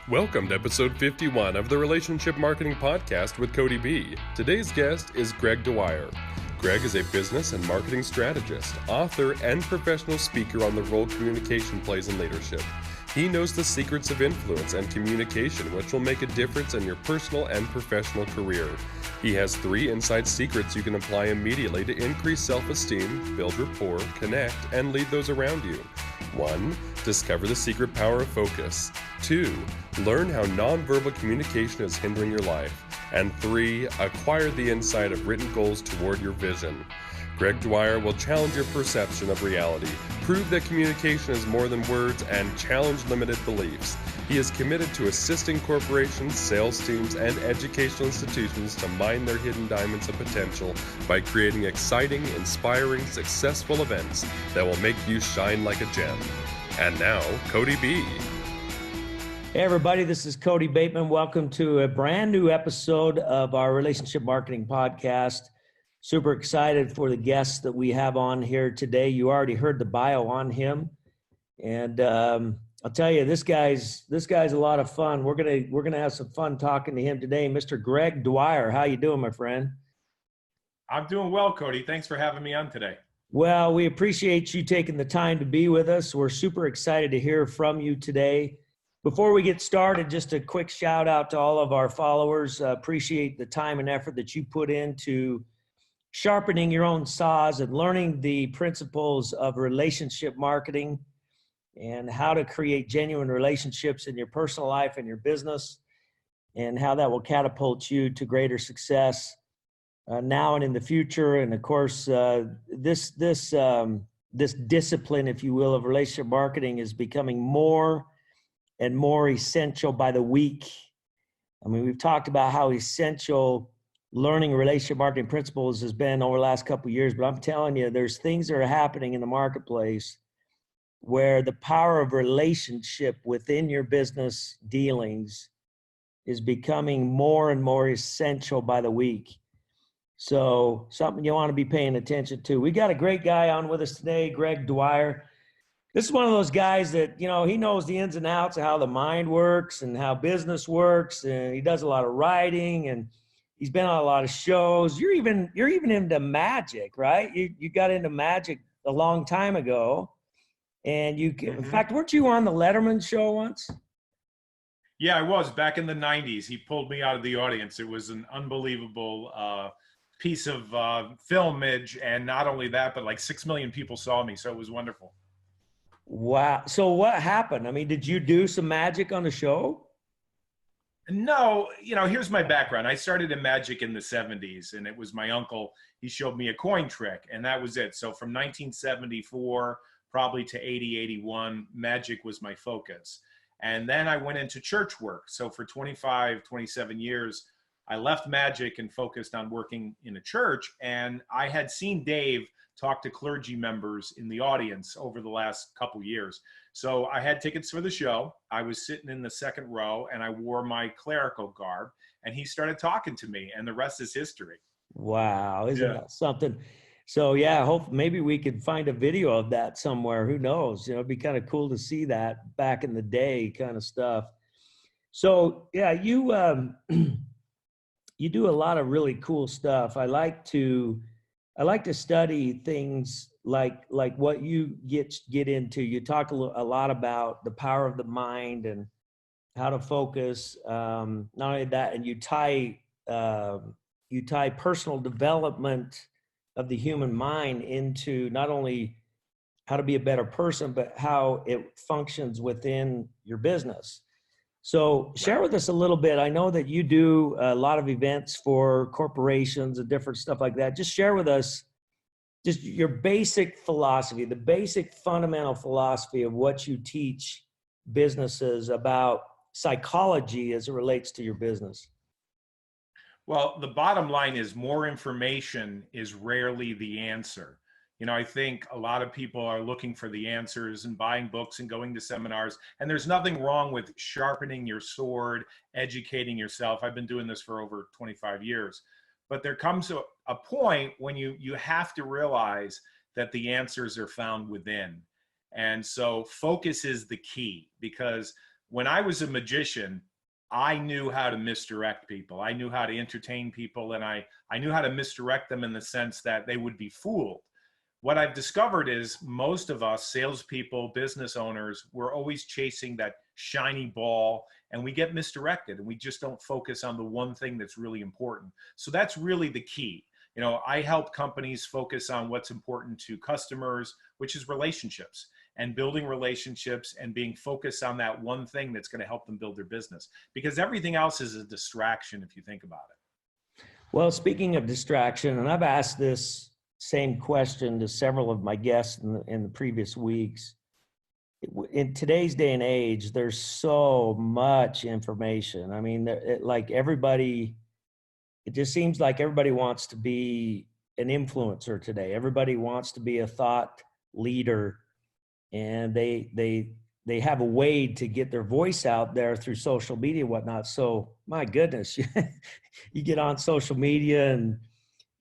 Welcome to episode 51 of the Relationship Marketing Podcast with Kody B. Today's guest is Dwyer. Greg is a business and marketing strategist, author, and professional speaker on the role communication plays in leadership. He knows the secrets of influence and communication, which will make a difference in your personal and professional career. He has 3 inside secrets you can apply immediately to increase self-esteem, build rapport, connect, and lead those around you. 1. Discover the secret power of focus. 2. Learn how nonverbal communication is hindering your life. And 3. Acquire the insight of written goals toward your vision. Dwyer will challenge your perception of reality, prove that communication is more than words, and challenge limited beliefs. He is committed to assisting corporations, sales teams, and educational institutions to mine their hidden diamonds of potential by creating exciting, inspiring, successful events that will make you shine like a gem. And now, Kody B. Hey everybody, this is Kody Bateman. Welcome to a brand new episode of our Relationship Marketing Podcast. Super excited for the guests that we have on here today. You already heard the bio on him, and I'll tell you, this guy's a lot of fun. We're gonna have some fun talking to him today. Mr. Dwyer, how you doing, my friend? I'm doing well, Kody. Thanks for having me on today. Well, we appreciate you taking the time to be with us. We're super excited to hear from you today. Before we get started, just a quick shout out to all of our followers. Appreciate the time and effort that you put into sharpening your own saws and learning the principles of relationship marketing and how to create genuine relationships in your personal life and your business, and how that will catapult you to greater success now and in the future. And of course, this discipline, if you will, of relationship marketing is becoming more and more essential by the week. I mean, we've talked about how essential learning relationship marketing principles has been over the last couple of years, but I'm telling you, there's things that are happening in the marketplace where the power of relationship within your business dealings is becoming more and more essential by the week. So something you want to be paying attention to. We got a great guy on with us today, Dwyer. This is one of those guys that, you know, he knows the ins and outs of how the mind works and how business works, and he does a lot of writing, and he's been on a lot of shows. You're even into magic, right? You got into magic a long time ago, and in fact, weren't you on the Letterman show once? Yeah, I was back in the 90s. He pulled me out of the audience. It was an unbelievable piece of filmage, and not only that, but like 6 million people saw me, so it was wonderful. Wow. So what happened? I mean, did you do some magic on the show? No, you know, here's my background. I started in magic in the 70s, and it was my uncle. He showed me a coin trick, and that was it. So from 1974 probably to 80, 81, magic was my focus. And then I went into church work. So for 25, 27 years, I left magic and focused on working in a church. And I had seen Dave talk to clergy members in the audience over the last couple years. So I had tickets for the show. I was sitting in the second row, and I wore my clerical garb, and he started talking to me, and the rest is history. Wow. Isn't that something? So yeah, maybe we could find a video of that somewhere. Who knows? You know, it'd be kind of cool to see that back in the day kind of stuff. So yeah, you you do a lot of really cool stuff. I like to study things like what you get into. You talk a lot about the power of the mind and how to focus. Not only that, and you tie personal development of the human mind into not only how to be a better person, but how it functions within your business. So share with us a little bit. I know that you do a lot of events for corporations and different stuff like that. Just share with us just your basic philosophy, the basic fundamental philosophy of what you teach businesses about psychology as it relates to your business. Well, the bottom line is more information is rarely the answer. You know, I think a lot of people are looking for the answers and buying books and going to seminars, and there's nothing wrong with sharpening your sword, educating yourself. I've been doing this for over 25 years. But there comes a point when you have to realize that the answers are found within. And so focus is the key, because when I was a magician, I knew how to misdirect people. I knew how to entertain people, and I knew how to misdirect them in the sense that they would be fooled. What I've discovered is most of us salespeople, business owners, we're always chasing that shiny ball, and we get misdirected, and we just don't focus on the one thing that's really important. So that's really the key. You know, I help companies focus on what's important to customers, which is relationships, and building relationships and being focused on that one thing that's going to help them build their business, because everything else is a distraction if you think about it. Well, speaking of distraction, and I've asked this same question to several of my guests in the previous weeks. In today's day and age, there's so much information. I mean, like everybody, it just seems like everybody wants to be an influencer today. Everybody wants to be a thought leader, and they have a way to get their voice out there through social media and whatnot. So my goodness, you get on social media and,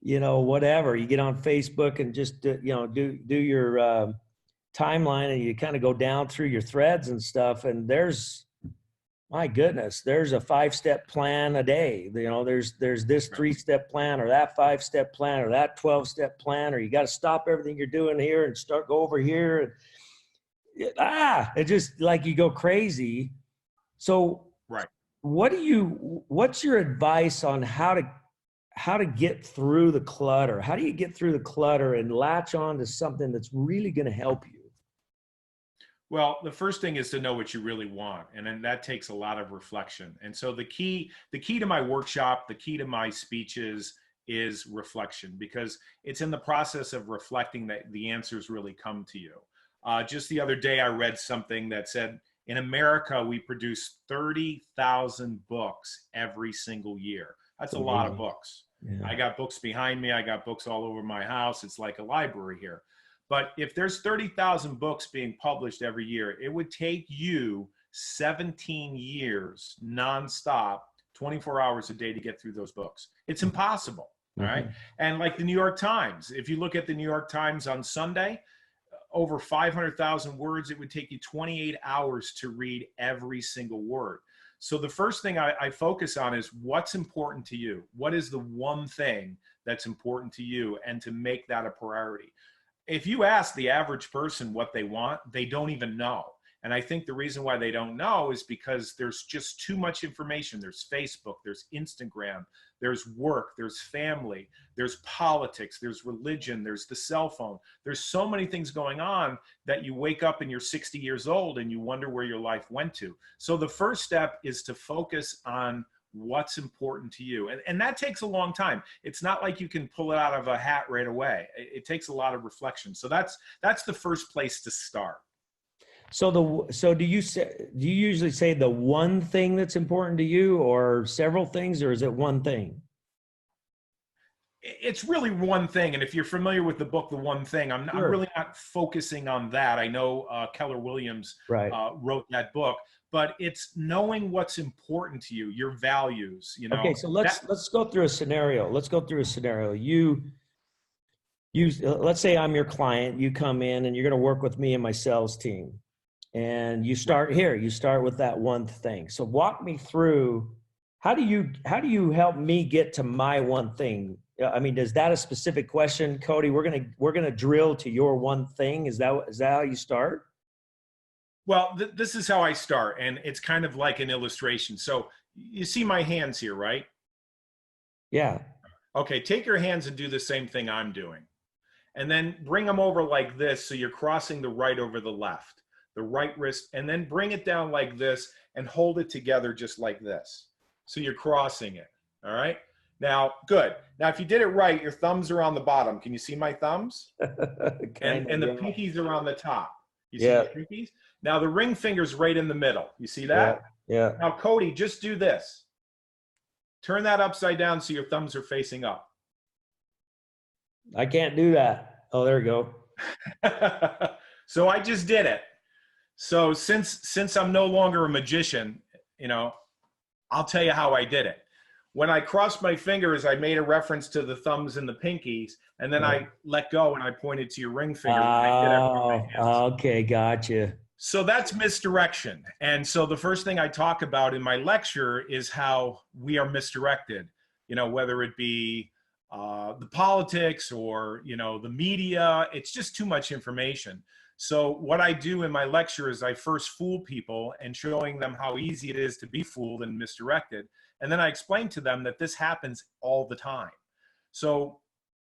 you know, whatever, you get on Facebook and just, you know, do your timeline, and you kind of go down through your threads and stuff. And there's, my goodness, there's a 5-step plan a day. You know, there's this 3-step plan, or that 5-step plan, or that 12-step plan, or you got to stop everything you're doing here and go over here. And it just, like, you go crazy. So Right. what's your advice on how to get through the clutter? How do you get through the clutter and latch on to something that's really going to help you? Well, the first thing is to know what you really want. And then that takes a lot of reflection. And so the key to my workshop, the key to my speeches is reflection, because it's in the process of reflecting that the answers really come to you. Just the other day, I read something that said, in America, we produce 30,000 books every single year. That's a lot of books. Yeah. I got books behind me. I got books all over my house. It's like a library here. But if there's 30,000 books being published every year, it would take you 17 years nonstop, 24 hours a day to get through those books. It's impossible. All right. And like the New York Times, if you look at the New York Times on Sunday, over 500,000 words, it would take you 28 hours to read every single word. So the first thing I focus on is what's important to you. What is the one thing that's important to you, and to make that a priority. If you ask the average person what they want, they don't even know. And I think the reason why they don't know is because there's just too much information. There's Facebook, there's Instagram, there's work, there's family, there's politics, there's religion, there's the cell phone. There's so many things going on that you wake up and you're 60 years old and you wonder where your life went to. So the first step is to focus on what's important to you. And that takes a long time. It's not like you can pull it out of a hat right away. It takes a lot of reflection. So that's the first place to start. So do you usually say the one thing that's important to you, or several things, or is it one thing? It's really one thing. And if you're familiar with the book, The One Thing, I'm really not focusing on that. I know Keller Williams wrote that book, but it's knowing what's important to you, your values, you know. Okay, so let's go through a scenario. Let's say I'm your client, you come in and you're going to work with me and my sales team. And you start here, you start with that one thing. So walk me through, how do you help me get to my one thing? I mean, is that a specific question, Kody? We're gonna drill to your one thing. Is that how you start? Well, this is how I start, and it's kind of like an illustration. So you see my hands here, right? Yeah. Okay, take your hands and do the same thing I'm doing. And then bring them over like this, so you're crossing the right over the left. The right wrist, and then bring it down like this and hold it together just like this. So you're crossing it, all right? Now, good. Now, if you did it right, your thumbs are on the bottom. Can you see my thumbs? and the pinkies are on the top. You see the pinkies? Now, the ring finger's right in the middle. You see that? Yeah. Now, Kody, just do this. Turn that upside down so your thumbs are facing up. I can't do that. Oh, there we go. So I just did it. So since I'm no longer a magician, you know, I'll tell you how I did it. When I crossed my fingers, I made a reference to the thumbs and the pinkies, and then I let go and I pointed to your ring finger. Oh, okay, gotcha. So that's misdirection. And so the first thing I talk about in my lecture is how we are misdirected, whether it be the politics or, the media. It's just too much information. So what I do in my lecture is I first fool people and showing them how easy it is to be fooled and misdirected. And then I explain to them that this happens all the time. So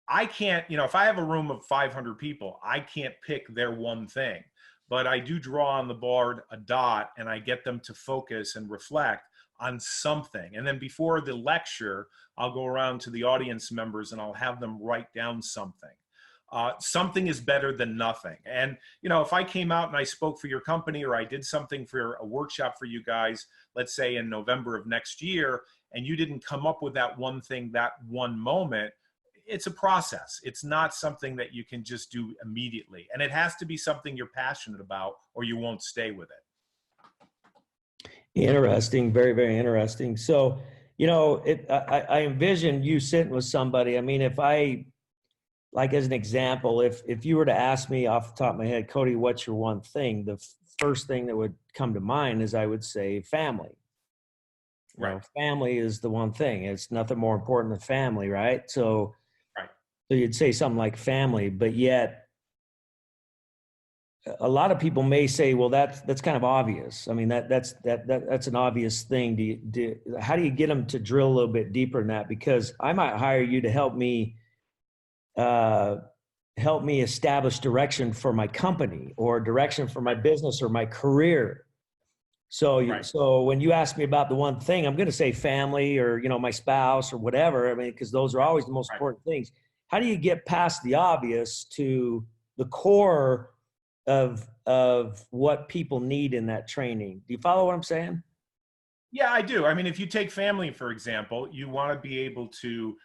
I can't, if I have a room of 500 people, I can't pick their one thing, but I do draw on the board a dot and I get them to focus and reflect on something. And then before the lecture, I'll go around to the audience members and I'll have them write down something. Something is better than nothing. And, if I came out and I spoke for your company or I did something for a workshop for you guys, let's say in November of next year, and you didn't come up with that one thing, that one moment, it's a process. It's not something that you can just do immediately. And it has to be something you're passionate about or you won't stay with it. Interesting. Very, very interesting. So, I envision you sitting with somebody. I mean, if I, like as an example, if you were to ask me off the top of my head, Kody, what's your one thing? The first thing that would come to mind is I would say family. Right. Family is the one thing. It's nothing more important than family, right? So, right. So you'd say something like family, but yet a lot of people may say, well, that's kind of obvious. I mean, that's an obvious thing. How do you get them to drill a little bit deeper in that? Because I might hire you to help me establish direction for my company or direction for my business or my career. So, Right. So when you ask me about the one thing, I'm going to say family or, my spouse or whatever. I mean, because those are always the most important things. How do you get past the obvious to the core of what people need in that training? Do you follow what I'm saying? Yeah, I do. I mean, if you take family, for example, you want to be able to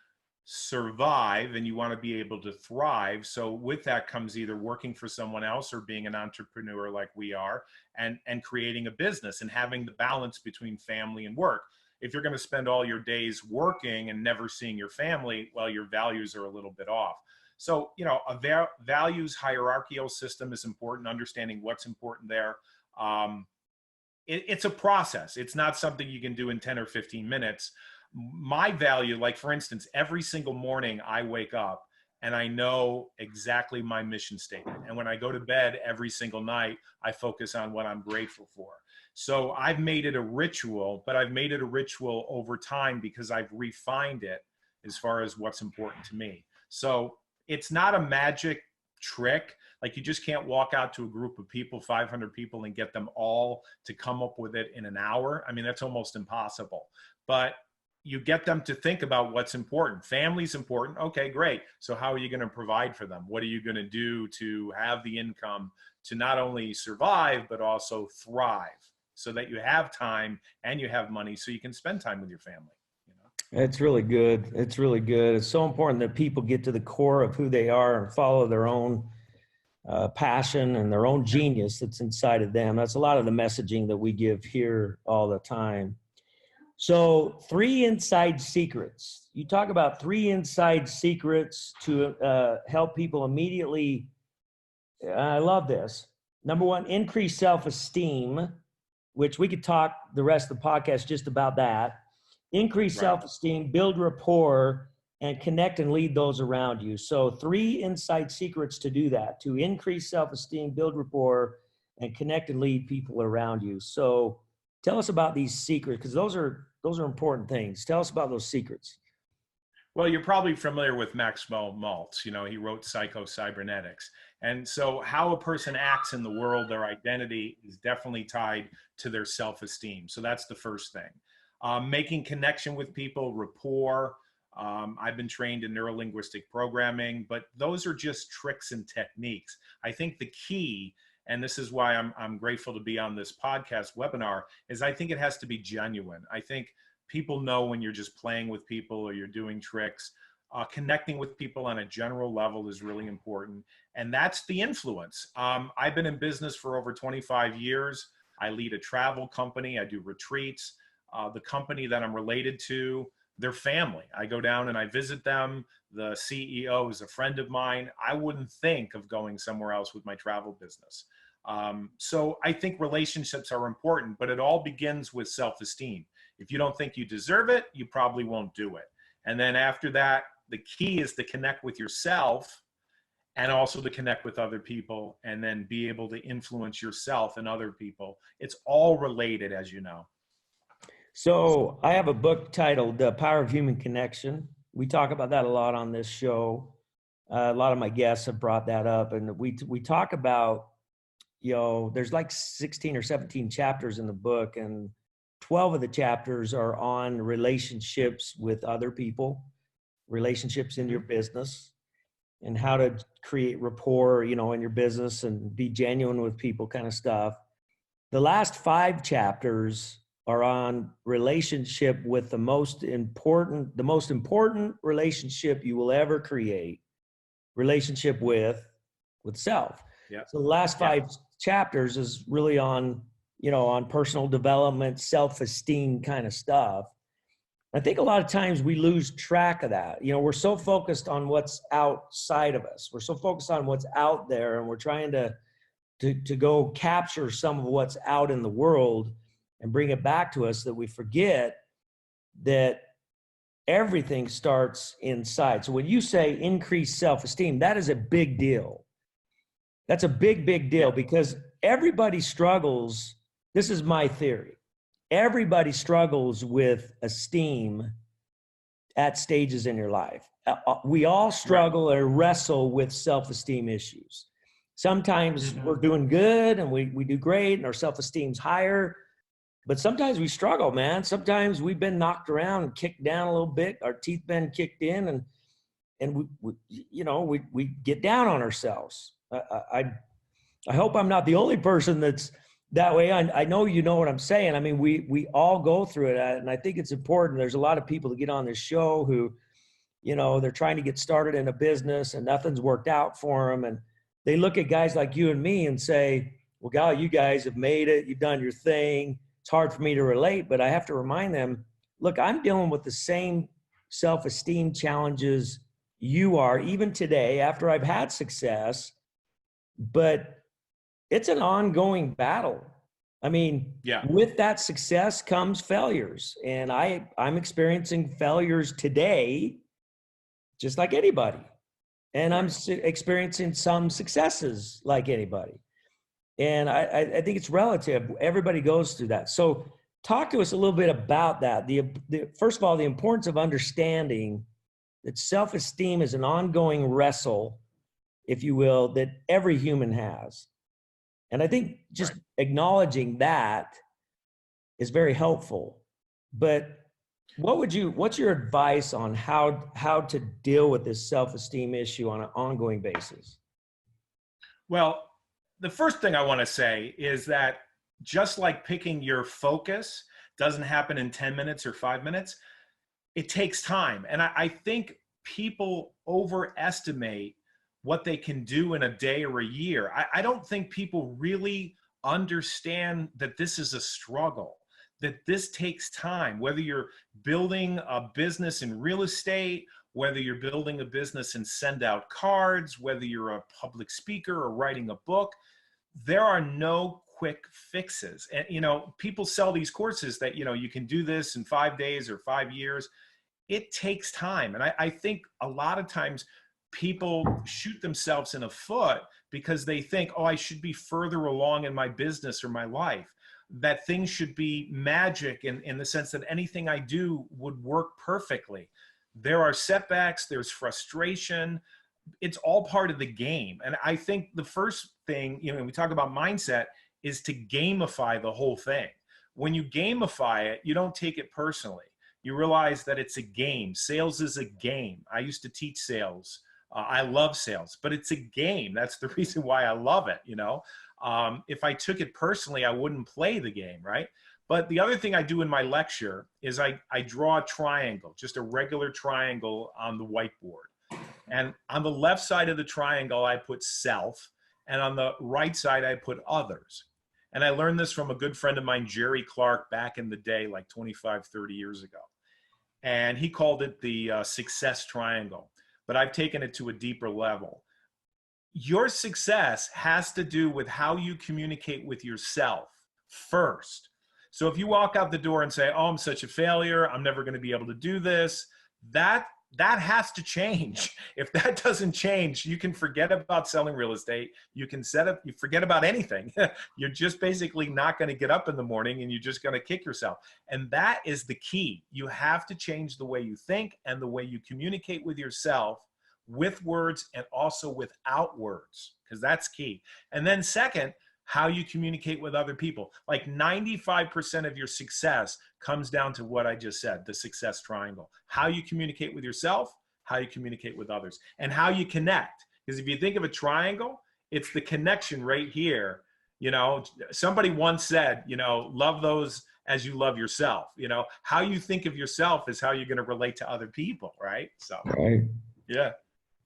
survive and you want to be able to thrive. So with that comes either working for someone else or being an entrepreneur like we are and creating a business and having the balance between family and work. If you're going to spend all your days working and never seeing your family, well, your values are a little bit off. So, a values hierarchical system is important, understanding what's important there. It's a process. It's not something you can do in 10 or 15 minutes. My value, like for instance, every single morning I wake up and I know exactly my mission statement. And when I go to bed every single night, I focus on what I'm grateful for. So I've made it a ritual, but I've made it a ritual over time because I've refined it as far as what's important to me. So it's not a magic trick. Like you just can't walk out to a group of people, 500 people, and get them all to come up with it in an hour. I mean, that's almost impossible. But you get them to think about what's important. Family's important. Okay, great. So how are you going to provide for them? What are you going to do to have the income to not only survive, but also thrive so that you have time and you have money so you can spend time with your family? It's really good. It's really good. It's so important that people get to the core of who they are and follow their own passion and their own genius that's inside of them. That's a lot of the messaging that we give here all the time. So 3 inside secrets. You talk about 3 inside secrets to help people immediately. I love this. Number 1, increase self-esteem, which we could talk the rest of the podcast just about that. Increase self-esteem, build rapport, and connect and lead those around you. So 3 inside secrets to do that, to increase self-esteem, build rapport, and connect and lead people around you. So tell us about these secrets, because those are important things. Tell us about those secrets. Well, you're probably familiar with Maxwell Maltz. He wrote Psycho-Cybernetics. And so how a person acts in the world, their identity is definitely tied to their self-esteem. So that's the first thing. Making connection with people, rapport. I've been trained in neuro-linguistic programming, but those are just tricks and techniques. I think the key, and this is why I'm grateful to be on this podcast webinar, is I think it has to be genuine. I think people know when you're just playing with people or you're doing tricks. Connecting with people on a general level is really important. And that's the influence. I've been in business for over 25 years. I lead a travel company. I do retreats. The company that I'm related to, their family. I go down and I visit them. The CEO is a friend of mine. I wouldn't think of going somewhere else with my travel business. So I think relationships are important, but it all begins with self-esteem. If you don't think you deserve it, you probably won't do it. And then after that, the key is to connect with yourself and also to connect with other people, and then be able to influence yourself and other people. It's all related, as you know. So I have a book titled The Power of Human Connection. We talk about that a lot on this show. A lot of my guests have brought that up, and we talk about, there's like 16 or 17 chapters in the book, and 12 of the chapters are on relationships with other people, relationships in your business, and how to create rapport, in your business and be genuine with people, kind of stuff. The last 5 chapters are on relationship with the most important relationship you will ever create, relationship with self. Yep. So the last 5 chapters is really on, on personal development, self-esteem kind of stuff. I think a lot of times we lose track of that. We're so focused on what's outside of us. We're so focused on what's out there, and we're trying to go capture some of what's out in the world and bring it back to us, that we forget that everything starts inside. So when you say increase self-esteem, that is a big deal. That's a big, big deal, because everybody struggles. This is my theory. Everybody struggles with esteem at stages in your life. We all struggle or wrestle with self-esteem issues. Sometimes we're doing good and we do great and our self-esteem's higher, but sometimes we struggle, man. Sometimes we've been knocked around and kicked down a little bit. Our teeth been kicked in, and we get down on ourselves. I hope I'm not the only person that's that way. I know you know what I'm saying. I mean, we all go through it, and I think it's important. There's a lot of people that get on this show who, they're trying to get started in a business and nothing's worked out for them, and they look at guys like you and me and say, well, God, you guys have made it. You've done your thing. It's hard for me to relate, but I have to remind them, look, I'm dealing with the same self-esteem challenges you are, even today, after I've had success, but it's an ongoing battle. I mean, with that success comes failures, and I'm experiencing failures today, just like anybody. And I'm experiencing some successes like anybody. And I think it's relative. Everybody goes through that. So talk to us a little bit about that. First of all, the importance of understanding that self-esteem is an ongoing wrestle, if you will, that every human has. And I think just acknowledging that is very helpful. But what's your advice on how to deal with this self-esteem issue on an ongoing basis? Well, the first thing I want to say is that just like picking your focus doesn't happen in 10 minutes or 5 minutes, it takes time. And I think people overestimate what they can do in a day or a year. I don't think people really understand that this is a struggle, that this takes time, whether you're building a business in real estate, whether you're building a business and send out cards, whether you're a public speaker or writing a book. There are no quick fixes. And, people sell these courses that, you can do this in 5 days or 5 years. It takes time. And I think a lot of times people shoot themselves in the foot because they think, oh, I should be further along in my business or my life, that things should be magic in the sense that anything I do would work perfectly. There are setbacks, there's frustration. It's all part of the game. And I think the first thing, we talk about mindset, is to gamify the whole thing. When you gamify it, you don't take it personally. You realize that it's a game. Sales is a game. I used to teach sales. I love sales, but it's a game. That's the reason why I love it. If I took it personally, I wouldn't play the game, right? But the other thing I do in my lecture is I draw a triangle, just a regular triangle on the whiteboard. And on the left side of the triangle, I put self, and on the right side, I put others. And I learned this from a good friend of mine, Jerry Clark, back in the day, like 25, 30 years ago. And he called it the success triangle. But I've taken it to a deeper level. your success has to do with how you communicate with yourself first. So if you walk out the door and say, oh, I'm such a failure, I'm never going to be able to do this, that has to change. If that doesn't change, you can forget about selling real estate. You can you forget about anything. You're just basically not going to get up in the morning, and you're just going to kick yourself. And that is the key. You have to change the way you think and the way you communicate with yourself, with words and also without words, because that's key. And then second, how you communicate with other people. Like 95% of your success comes down to what I just said, the success triangle. How you communicate with yourself, how you communicate with others, and how you connect. Because if you think of a triangle, it's the connection right here. You know, somebody once said, you know, love those as you love yourself. You know, how you think of yourself is how you're going to relate to other people, right? So, Right. yeah.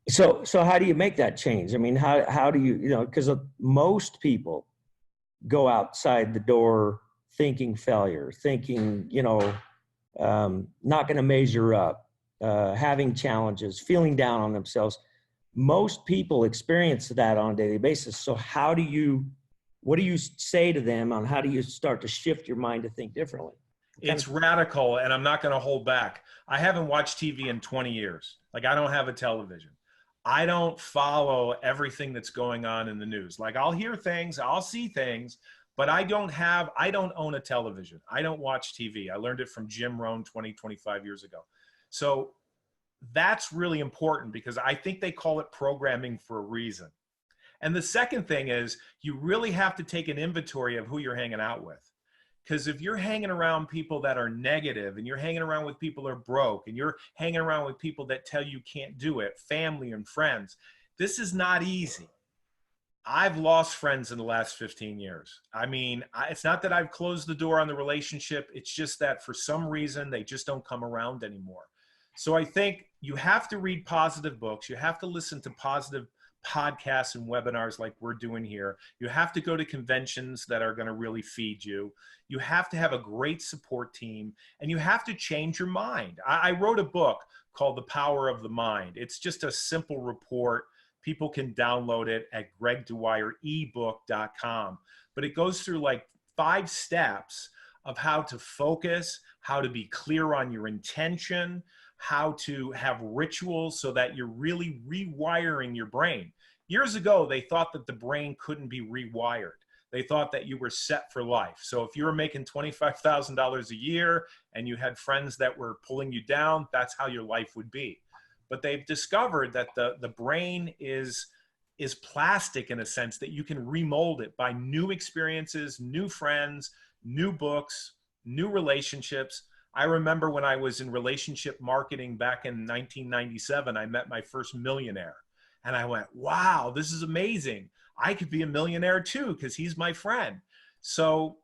So how do you make that change? I mean, how do you know, because most people go outside the door thinking failure, thinking, not going to measure up, having challenges, feeling down on themselves. Most people experience that on a daily basis. So what do you say to them on how do you start to shift your mind to think differently? It's radical, and I'm not going to hold back. I haven't watched TV in 20 years. Like, I don't have a television. I don't follow everything that's going on in the news. Like, I'll hear things, I'll see things, but I don't own a television. I don't watch TV. I learned it from Jim Rohn 25 years ago. So that's really important, because I think they call it programming for a reason. And the second thing is, you really have to take an inventory of who you're hanging out with. Because if you're hanging around people that are negative, and you're hanging around with people that are broke, and you're hanging around with people that tell you can't do it, family and friends, this is not easy. I've lost friends in the last 15 years. I mean, it's not that I've closed the door on the relationship. It's just that for some reason, they just don't come around anymore. So I think you have to read positive books. You have to listen to positive podcasts and webinars like we're doing here. You have to go to conventions that are going to really feed you. You have to have a great support team, and you have to change your mind. I wrote a book called The Power of the Mind. It's just a simple report. People can download it at gregdwyerebook.com. But it goes through like 5 steps of how to focus, how to be clear on your intention, how to have rituals so that you're really rewiring your brain. Years ago, they thought that the brain couldn't be rewired. They thought that you were set for life. So if you were making $25,000 a year and you had friends that were pulling you down, that's how your life would be. But they've discovered that the brain is plastic, in a sense, that you can remold it by new experiences, new friends, new books, new relationships. I remember when I was in relationship marketing back in 1997, I met my first millionaire. And I went, wow, this is amazing. I could be a millionaire too, because he's my friend. So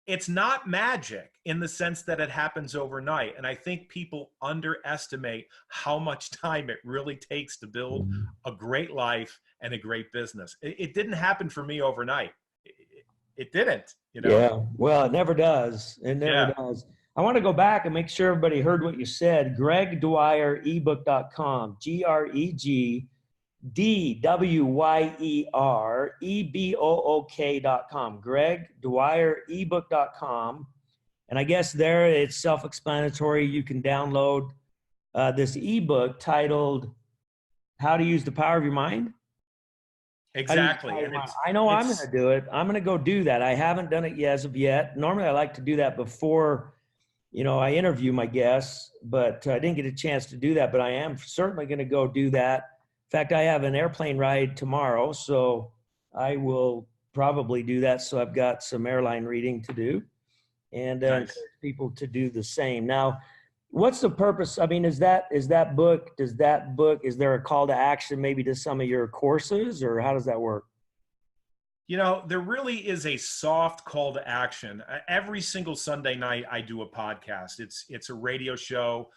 it's not magic in the sense that it happens overnight. And I think people underestimate how much time it really takes to build a great life and a great business. It didn't happen for me overnight. It didn't, you know? Yeah, well, it never does. It never does. I want to go back and make sure everybody heard what you said. GregDwyerEbook.com, GregDwyerEbook.com, GregDwyerEbook.com. And I guess there it's self-explanatory. You can download this ebook titled How to Use the Power of Your Mind. Exactly. I know I'm going to do it. I'm going to go do that. I haven't done it as of yet. Normally I like to do that before, I interview my guests, but I didn't get a chance to do that, but I am certainly going to go do that. In fact, I have an airplane ride tomorrow, so I will probably do that. So I've got some airline reading to do, and encourage people to do the same. Now, what's the purpose? I mean, is there a call to action maybe to some of your courses, or how does that work? There really is a soft call to action. Every single Sunday night, I do a podcast. It's a radio show,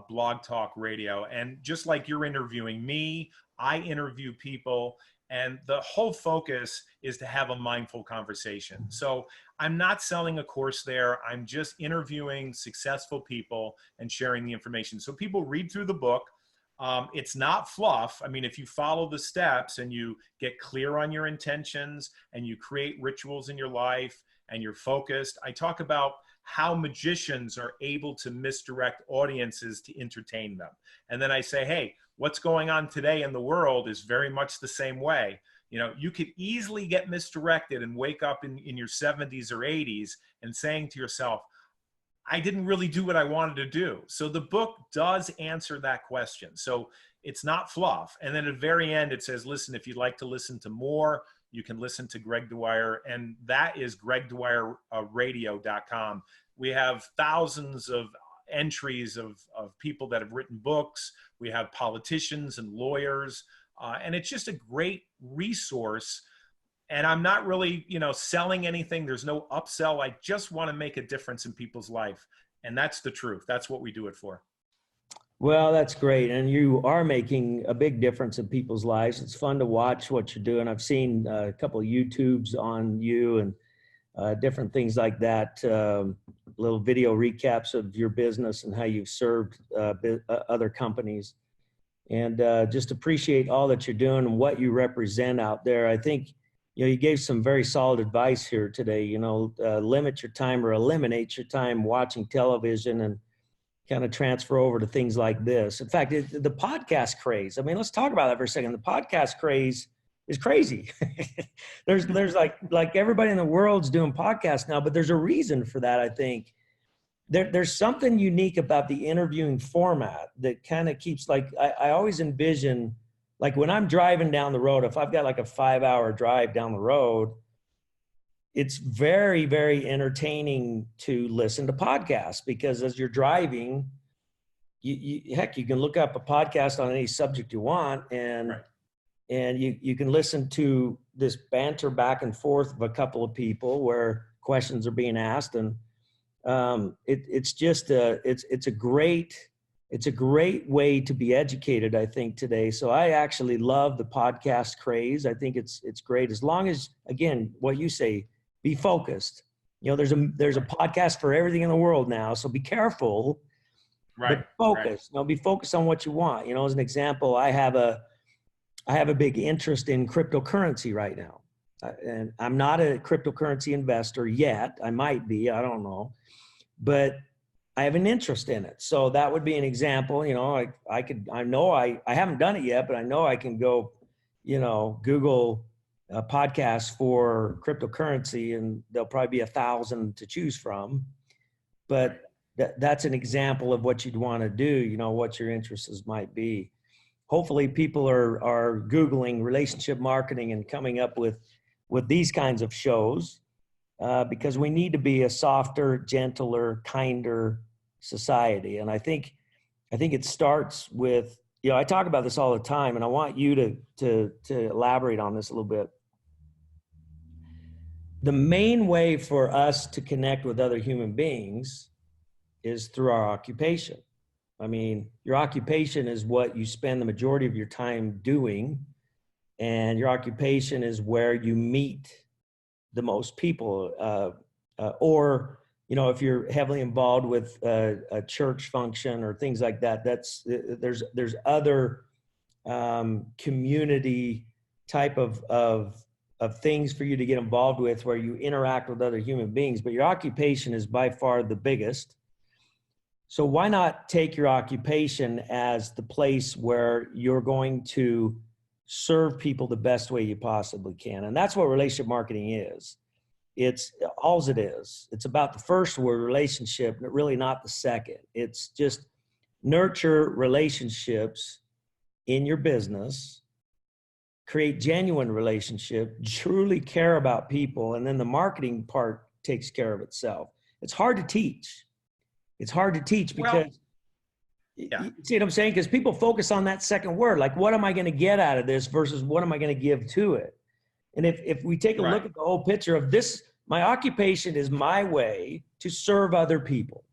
blog talk radio. And just like you're interviewing me, I interview people. And the whole focus is to have a mindful conversation. So I'm not selling a course there. I'm just interviewing successful people and sharing the information. So people read through the book. It's not fluff. I mean, if you follow the steps and you get clear on your intentions and you create rituals in your life and you're focused, I talk about how magicians are able to misdirect audiences to entertain them. And then I say, hey, what's going on today in the world is very much the same way. You know, you could easily get misdirected and wake up in your 70s or 80s and saying to yourself, I didn't really do what I wanted to do. So the book does answer that question. So it's not fluff. And then at the very end, it says, listen, if you'd like to listen to more, you can listen to Greg Dwyer. And that is gregdwyerradio.com. We have thousands of entries of people that have written books. We have politicians and lawyers. And it's just a great resource. And I'm not really, you know, selling anything. There's no upsell. I just want to make a difference in people's life. And that's the truth. That's what we do it for. Well, that's great. And you are making a big difference in people's lives. It's fun to watch what you're doing. I've seen a couple of YouTubes on you and different things like that, little video recaps of your business and how you've served other companies. And just appreciate all that you're doing and what you represent out there. I think, you know, you gave some very solid advice here today. You know, limit your time or eliminate your time watching television and kind of transfer over to things like this. In fact, the podcast craze, I mean, let's talk about that for a second. The podcast craze is crazy. there's like everybody in the world's doing podcasts now, but there's a reason for that. I think there's something unique about the interviewing format that kind of keeps, like, I always envision, like when I'm driving down the road, if I've got like a 5-hour drive down the road, it's very, very entertaining to listen to podcasts, because as you're driving, heck, you can look up a podcast on any subject you want, and Right. and you can listen to this banter back and forth of a couple of people where questions are being asked, and it's a great way to be educated, I think, today. So I actually love the podcast craze. I think it's great, as long as, again, what you say, be focused. You know, there's a podcast for everything in the world now, so be careful, Right. but focus. Right. You know, be focused on what you want. You know, as an example, I have a big interest in cryptocurrency right now, and I'm not a cryptocurrency investor yet. I might be, I don't know, but I have an interest in it. So that would be an example. You know, I haven't done it yet, but I know I can go, you know, Google a podcast for cryptocurrency, and there'll probably be 1,000 to choose from. But that's an example of what you'd want to do, you know, what your interests might be. Hopefully people are Googling relationship marketing and coming up with these kinds of shows, because we need to be a softer, gentler, kinder society. And I think it starts with, you know, I talk about this all the time, and I want you to elaborate on this a little bit. The main way for us to connect with other human beings is through our occupation. I mean, your occupation is what you spend the majority of your time doing, and your occupation is where you meet the most people, or, you know, if you're heavily involved with a church function or things like that, there's other community type of things for you to get involved with, where you interact with other human beings, but your occupation is by far the biggest. So why not take your occupation as the place where you're going to serve people the best way you possibly can? And that's what relationship marketing is. It's all it is. It's about the first word, relationship, but really not the second. It's just nurture relationships in your business, create genuine relationship, truly care about people, and then the marketing part takes care of itself. It's hard to teach. It's hard to teach because, yeah. You see what I'm saying? Because people focus on that second word, like, what am I going to get out of this versus what am I going to give to it? And if we take a Right. look at the whole picture of this, my occupation is my way to serve other people.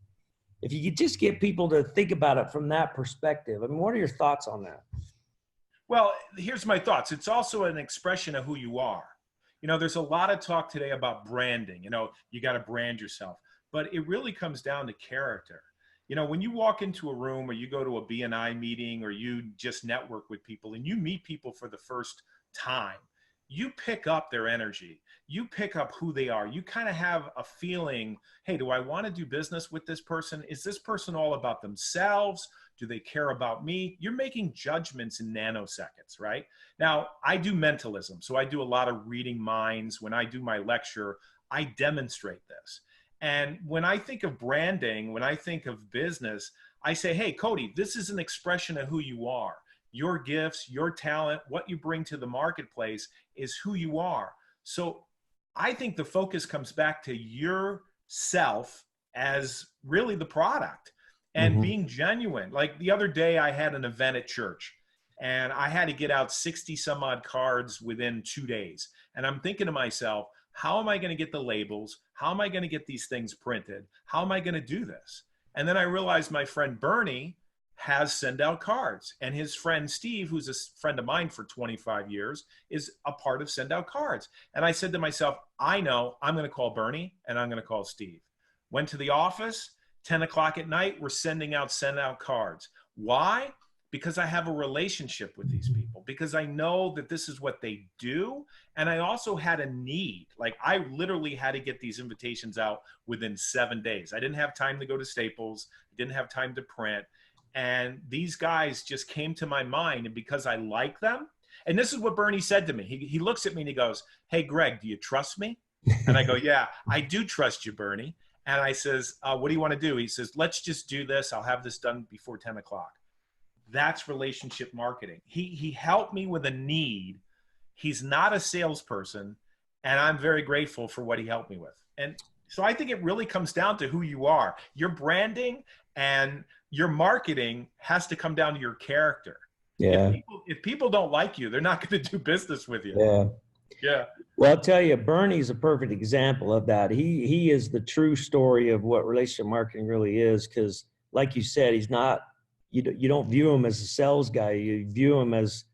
If you could just get people to think about it from that perspective, I mean, what are your thoughts on that? Well, here's my thoughts. It's also an expression of who you are. You know, there's a lot of talk today about branding. You know, you got to brand yourself, but it really comes down to character. You know, when you walk into a room or you go to a BNI meeting or you just network with people and you meet people for the first time, you pick up their energy. You pick up who they are. You kind of have a feeling, hey, do I want to do business with this person? Is this person all about themselves? Do they care about me? You're making judgments in nanoseconds, right? Now, I do mentalism. So I do a lot of reading minds. When I do my lecture, I demonstrate this. And when I think of branding, when I think of business, I say, hey, Kody, this is an expression of who you are. Your gifts, your talent, what you bring to the marketplace is who you are. So I think the focus comes back to yourself as really the product and being genuine. Like the other day, I had an event at church and I had to get out 60 some odd cards within 2 days. And I'm thinking to myself, how am I going to get the labels? How am I going to get these things printed? How am I going to do this? And then I realized my friend Bernie has send out cards, and his friend Steve, who's a friend of mine for 25 years, is a part of send out cards. And I said to myself, I know I'm going to call Bernie and I'm going to call Steve. Went to the office, 10 o'clock at night, we're send out cards. Why? Because I have a relationship with these people, because I know that this is what they do. And I also had a need. Like I literally had to get these invitations out within 7 days. I didn't have time to go to Staples. I didn't have time to print. And these guys just came to my mind. And because I like them, and this is what Bernie said to me. He looks at me and he goes, hey, Greg, do you trust me? And I go, yeah, I do trust you, Bernie. And I says, what do you want to do? He says, let's just do this. I'll have this done before 10 o'clock. That's relationship marketing. He helped me with a need. He's not a salesperson, and I'm very grateful for what he helped me with. And so I think it really comes down to who you are. Your branding and your marketing has to come down to your character. Yeah. If people don't like you, they're not going to do business with you. Yeah. Yeah. Well, I'll tell you, Bernie's a perfect example of that. He is the true story of what relationship marketing really is, because like you said, he's not, you don't view him as a sales guy. You view him as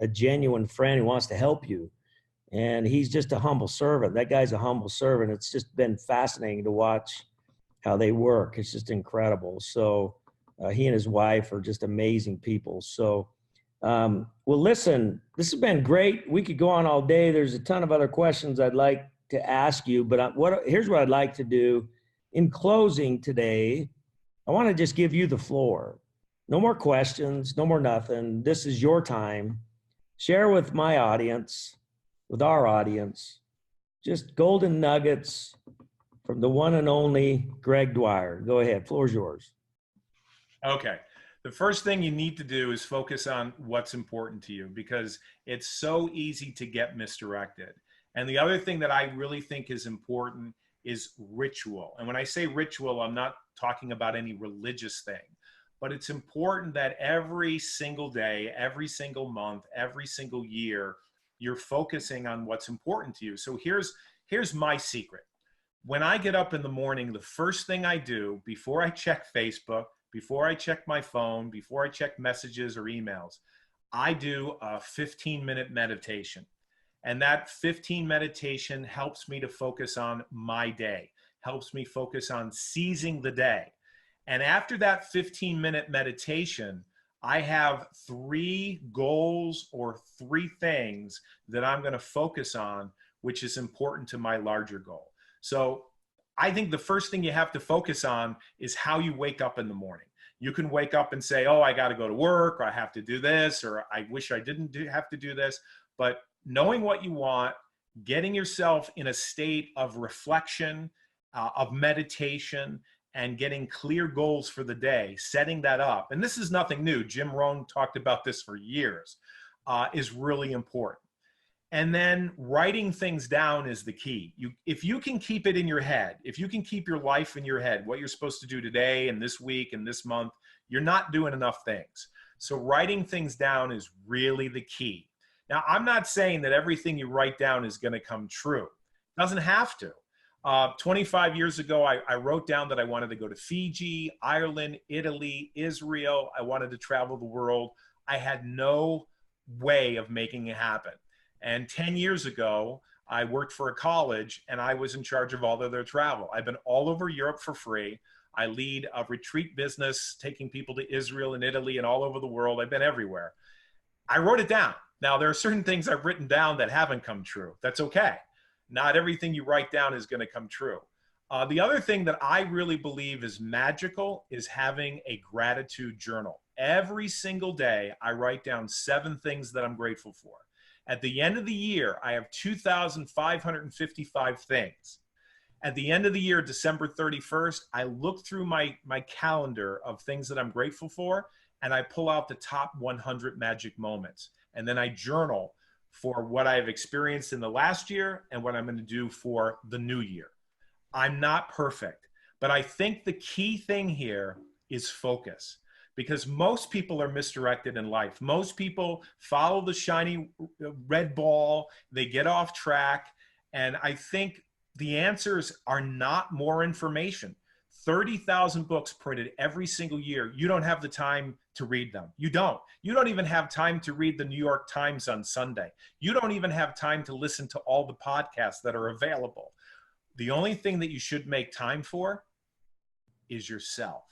a genuine friend who wants to help you. And he's just a humble servant. That guy's a humble servant. It's just been fascinating to watch how they work. It's just incredible. So he and his wife are just amazing people. So, well, listen, this has been great. We could go on all day. There's a ton of other questions I'd like to ask you, but here's what I'd like to do. In closing today, I want to just give you the floor. No more questions, no more nothing. This is your time. Share with my audience, with our audience, just golden nuggets from the one and only Greg Dwyer. Go ahead, floor's yours. Okay. The first thing you need to do is focus on what's important to you, because it's so easy to get misdirected. And the other thing that I really think is important is ritual. And when I say ritual, I'm not talking about any religious thing, but it's important that every single day, every single month, every single year, you're focusing on what's important to you. So here's my secret. When I get up in the morning, the first thing I do before I check Facebook, before I check my phone, before I check messages or emails, I do a 15-minute meditation. And that 15 meditation helps me to focus on my day, helps me focus on seizing the day. And after that 15-minute meditation, I have 3 goals or 3 things that I'm going to focus on, which is important to my larger goal. So I think the first thing you have to focus on is how you wake up in the morning. You can wake up and say, oh, I got to go to work, or I have to do this, or I wish I didn't have to do this. But knowing what you want, getting yourself in a state of reflection, of meditation, and getting clear goals for the day, setting that up. And this is nothing new. Jim Rohn talked about this for years, is really important. And then writing things down is the key. If you can keep it in your head, if you can keep your life in your head, what you're supposed to do today and this week and this month, you're not doing enough things. So writing things down is really the key. Now, I'm not saying that everything you write down is going to come true. It doesn't have to. 25 years ago, I wrote down that I wanted to go to Fiji, Ireland, Italy, Israel. I wanted to travel the world. I had no way of making it happen. And 10 years ago, I worked for a college and I was in charge of all of their travel. I've been all over Europe for free. I lead a retreat business, taking people to Israel and Italy and all over the world. I've been everywhere. I wrote it down. Now, there are certain things I've written down that haven't come true. That's okay. Not everything you write down is going to come true. The other thing that I really believe is magical is having a gratitude journal. Every single day, I write down 7 things that I'm grateful for. At the end of the year, I have 2,555 things. At the end of the year, December 31st, I look through my calendar of things that I'm grateful for, and I pull out the top 100 magic moments. And then I journal for what I've experienced in the last year and what I'm going to do for the new year. I'm not perfect, but I think the key thing here is focus, because most people are misdirected in life. Most people follow the shiny red ball, they get off track, and I think the answers are not more information. 30,000 books printed every single year. You don't have the time to read them. You don't. You don't even have time to read the New York Times on Sunday. You don't even have time to listen to all the podcasts that are available. The only thing that you should make time for is yourself.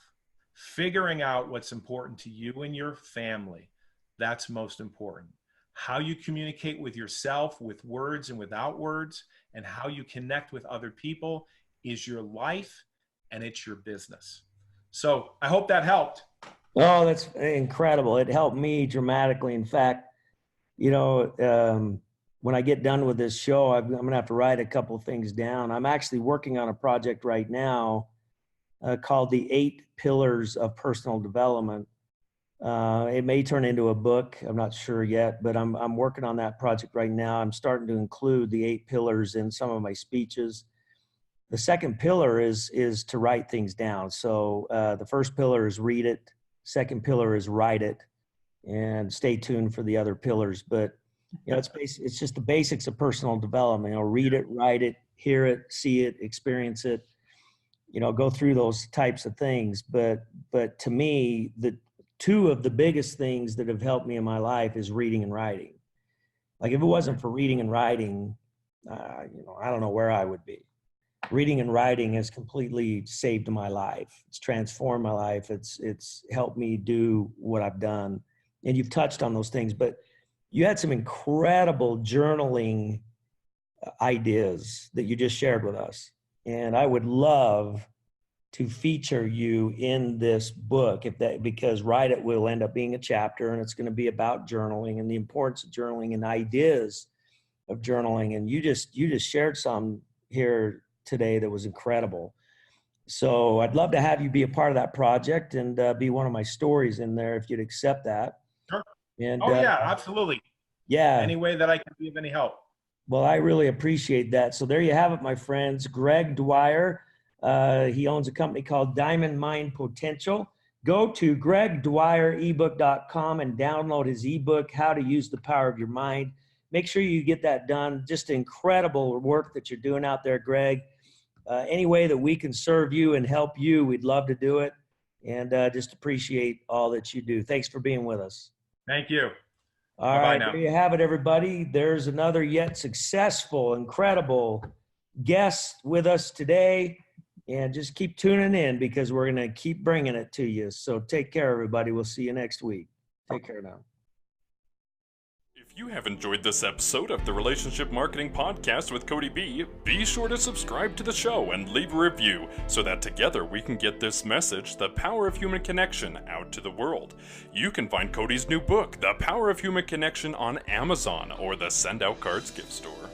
Figuring out what's important to you and your family. That's most important. How you communicate with yourself with words and without words, and how you connect with other people is your life, and it's your business. So I hope that helped. Oh, that's incredible. It helped me dramatically. In fact, when I get done with this show, I'm going to have to write a couple of things down. I'm actually working on a project right now called The 8 Pillars of Personal Development. It may turn into a book. I'm not sure yet, but I'm working on that project right now. I'm starting to include the 8 pillars in some of my speeches. The second pillar is to write things down. So the first pillar is read it. Second pillar is write it, and stay tuned for the other pillars. But it's just the basics of personal development. Read it, write it, hear it, see it, experience it. Go through those types of things. But to me, the 2 of the biggest things that have helped me in my life is reading and writing. Like if it wasn't for reading and writing, I don't know where I would be. Reading and writing has completely saved my life. It's transformed my life. It's helped me do what I've done. And you've touched on those things, but you had some incredible journaling ideas that you just shared with us. And I would love to feature you in this book because Write It will end up being a chapter, and it's going to be about journaling and the importance of journaling and ideas of journaling. And you just shared some here today that was incredible. So I'd love to have you be a part of that project and be one of my stories in there if you'd accept that. Sure. And yeah, absolutely. Yeah. Any way that I can be of any help. Well, I really appreciate that. So there you have it, my friends. Greg Dwyer. He owns a company called Diamond Mind Potential. Go to gregdwyerebook.com and download his ebook, How to Use the Power of Your Mind. Make sure you get that done. Just incredible work that you're doing out there, Greg. Any way that we can serve you and help you, we'd love to do it. And just appreciate all that you do. Thanks for being with us. Thank you. All Bye-bye right, now. there you have it, everybody. There's another yet successful, incredible guest with us today. And just keep tuning in because we're going to keep bringing it to you. So take care, everybody. We'll see you next week. Take care now. If you have enjoyed this episode of the Relationship Marketing Podcast with Kody B, be sure to subscribe to the show and leave a review so that together we can get this message, The Power of Human Connection, out to the world. You can find Kody's new book, The Power of Human Connection, on Amazon or the Send Out Cards gift store.